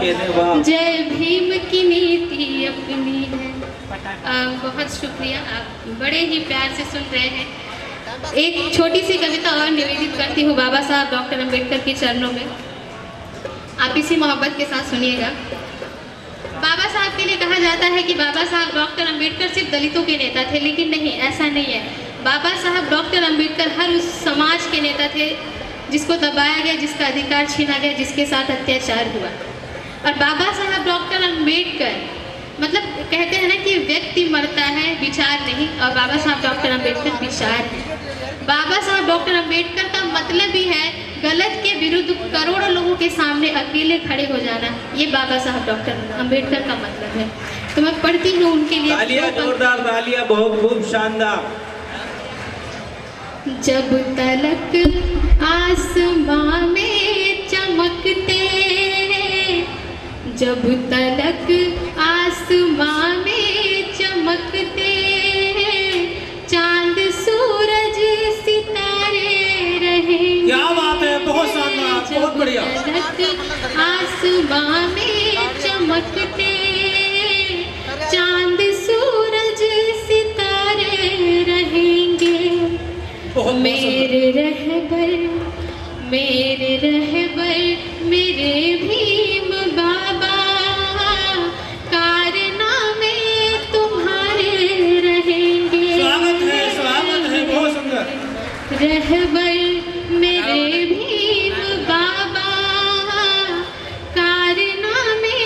जय भीम की नीति अपनी है। बहुत शुक्रिया, आप बड़े ही प्यार से सुन रहे हैं। एक छोटी सी कविता और निवेदित करती हूँ बाबा साहब डॉक्टर अंबेडकर के चरणों में, आप इसी मोहब्बत के साथ सुनिएगा। बाबा साहब के लिए कहा जाता है कि बाबा साहब डॉक्टर अंबेडकर सिर्फ दलितों के नेता थे, लेकिन नहीं, ऐसा नहीं है। बाबा साहब डॉक्टर अंबेडकर हर उस समाज के नेता थे जिसको दबाया गया, जिसका अधिकार छीना गया, जिसके साथ अत्याचार हुआ। और बाबा साहब डॉक्टर अंबेडकर मतलब कहते हैं ना कि व्यक्ति मरता है, विचार नहीं, और बाबा साहब डॉक्टर अंबेडकर विचार है। बाबा साहब डॉक्टर अंबेडकर का मतलब ही है गलत के विरुद्ध करोड़ों लोगों के सामने अकेले खड़े हो जाना, ये बाबा साहब डॉक्टर अंबेडकर का मतलब है। तो मैं पढ़ती हूँ उनके लिए। तालियां, जोरदार तालियां, बहुत खूब शानदार। जब तलक आसमां में चमकते, जब तलक आसमां में चमकते, चांद सूरज सितारे रहेंगे। क्या बात है, बहुत शानदार, बहुत बढ़िया। आसमां में चमकते, चांद सूरज सितारे रहेंगे। मेरे रहबर, मेरे रहबर, मेरे भीम बाबा, कारनामे तुम्हारे रहेंगे। स्वागत है, बहुत सुंदर। रहबर मेरे भीम बाबा, कारनामे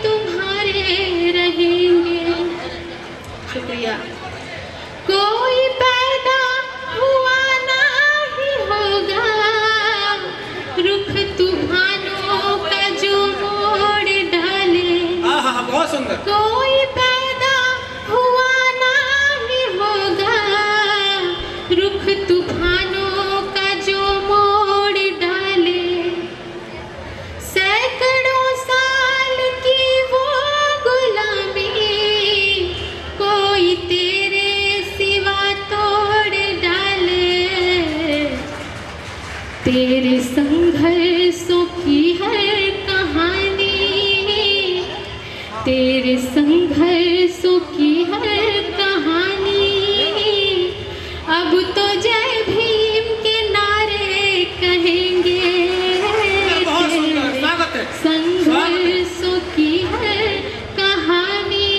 तुम्हारे रहेंगे। शुक्रिया। कोई पैदा हुआ ना ही होगा, रुख तूफानों का जो मोड़ डाले। बहुत सुंदर। कोई पैदा हुआ ना ही होगा, रुख तूफानों का जो मोड़ डाले। सैकड़ों साल की वो गुलामी कोई तेरे सिवा तोड़ डाले। तेरे संघर्षों की हर कहानी, तेरे संघर्षों की हर कहानी, अब तो जय भीम के नारे कहेंगे। संघर्षों की हर कहानी,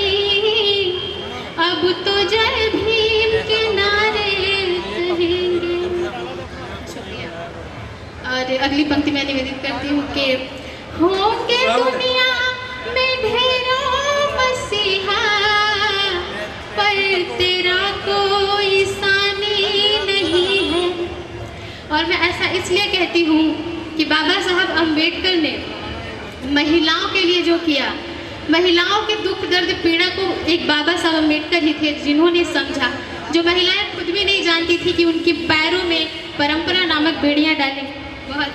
अब तो जय भीम के नारे कहेंगे। और अगली पंक्ति मैं निवेदित करती हूँ कि होंगे दुनिया में ढेरों मसीहा, पर तेरा कोई सानी नहीं है। और मैं ऐसा इसलिए कहती हूँ कि बाबा साहब अंबेडकर ने महिलाओं के लिए जो किया, महिलाओं के दुख दर्द पीड़ा को एक बाबा साहब अंबेडकर ही थे जिन्होंने समझा, जो महिलाएं खुद भी नहीं जानती थी कि उनके पैरों में परंपरा नामक बेड़ियां डाली। बहुत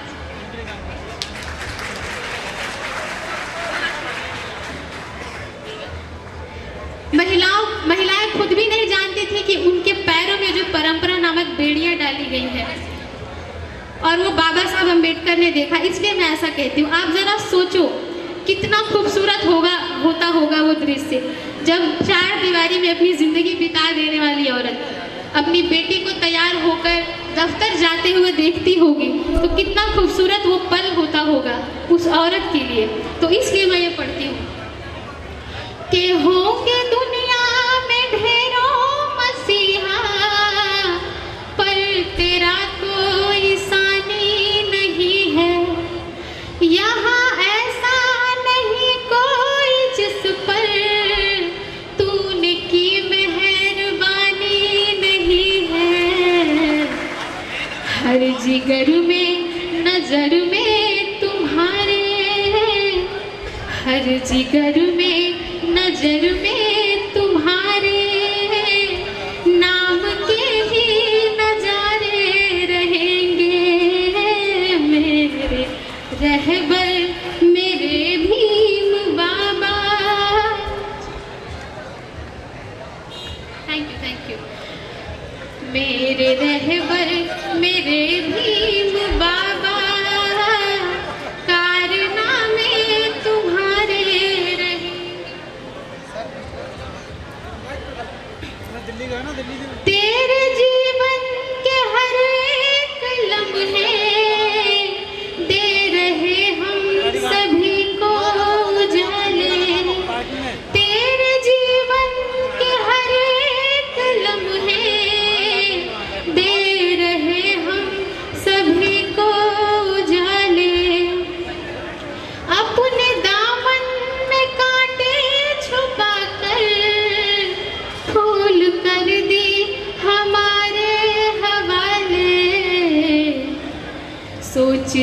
महिलाएं खुद भी नहीं जानती थी कि उनके पैरों में जो परंपरा नामक बेड़ियां डाली गई है, और वो बाबा साहब अंबेडकर ने देखा। इसलिए मैं ऐसा कहती हूँ, आप जरा सोचो कितना खूबसूरत होता होगा वो दृश्य, जब चार दीवारी में अपनी जिंदगी बिता देने वाली औरत अपनी बेटी को तैयार होकर दफ्तर जाते हुए देखती होगी, तो कितना खूबसूरत वो पल होता होगा उस औरत के लिए। तो इसलिए मैं ये पढ़ती हूँ कि होंगे दुनिया में ढेरों मसीहा, पर तेरा कोई सानी नहीं है। यहाँ ऐसा नहीं कोई जिस पर तूने की मेहरबानी नहीं है। हर जिगर में नजर में तुम्हारे, हर जिगर में नजर में तुम्हारे नाम के ही नजारे रहेंगे। मेरे रहबर मेरे भीम बाबा। Thank you. मेरे रहबर मेरे भीम बाबा, कारनामे तुम्हारे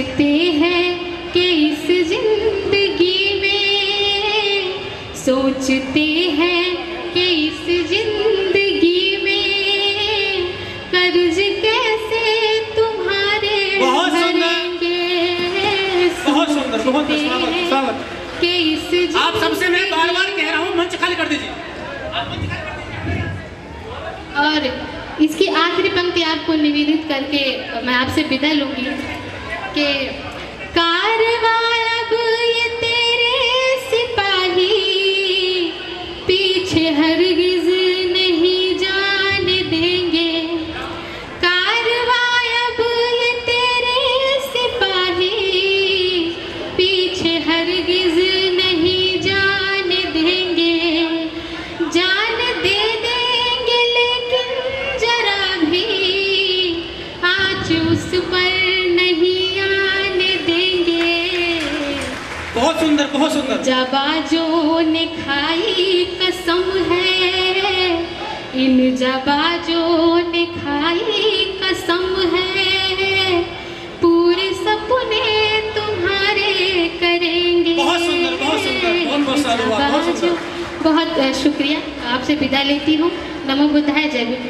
सोचते हैं कि इस जिंदगी में, सोचते हैं कि इस जिंदगी में कर्ज कैसे तुम्हारे बहुत सुंदर, भरेंगे। बहुत सुंदर, बहुत सोचते स्वागत, हैं स्वागत। कि इस आप सबसे मैं जिंदगी बार बार कह रहा हूँ मंच खाली कर दीजिए। और इसकी आखिरी पंक्ति आपको निवेदित करके मैं आपसे विदा लूंगी कि कारवां अब ये तेरे सिपाही पीछे हरगिज नहीं जाने देंगे। कारवां अब ये तेरे सिपाही पीछे हरगिज नहीं जाने देंगे। जान दे देंगे लेकिन जरा भी आँच उस पर नहीं आने देंगे। बहुत सुंदर, बहुत सुंदर। जाबाजों ने खाई कसम है, इन जाबाजों ने खाई कसम है, पूरे सपने तुम्हारे करेंगे। बहुत सुंदर, बहुत सुंदर, बहुत बहुत साधुवाद, बहुत सुंदर। बहुत शुक्रिया, आपसे विदा लेती हूँ। नमो बुद्धाय, जय भीम।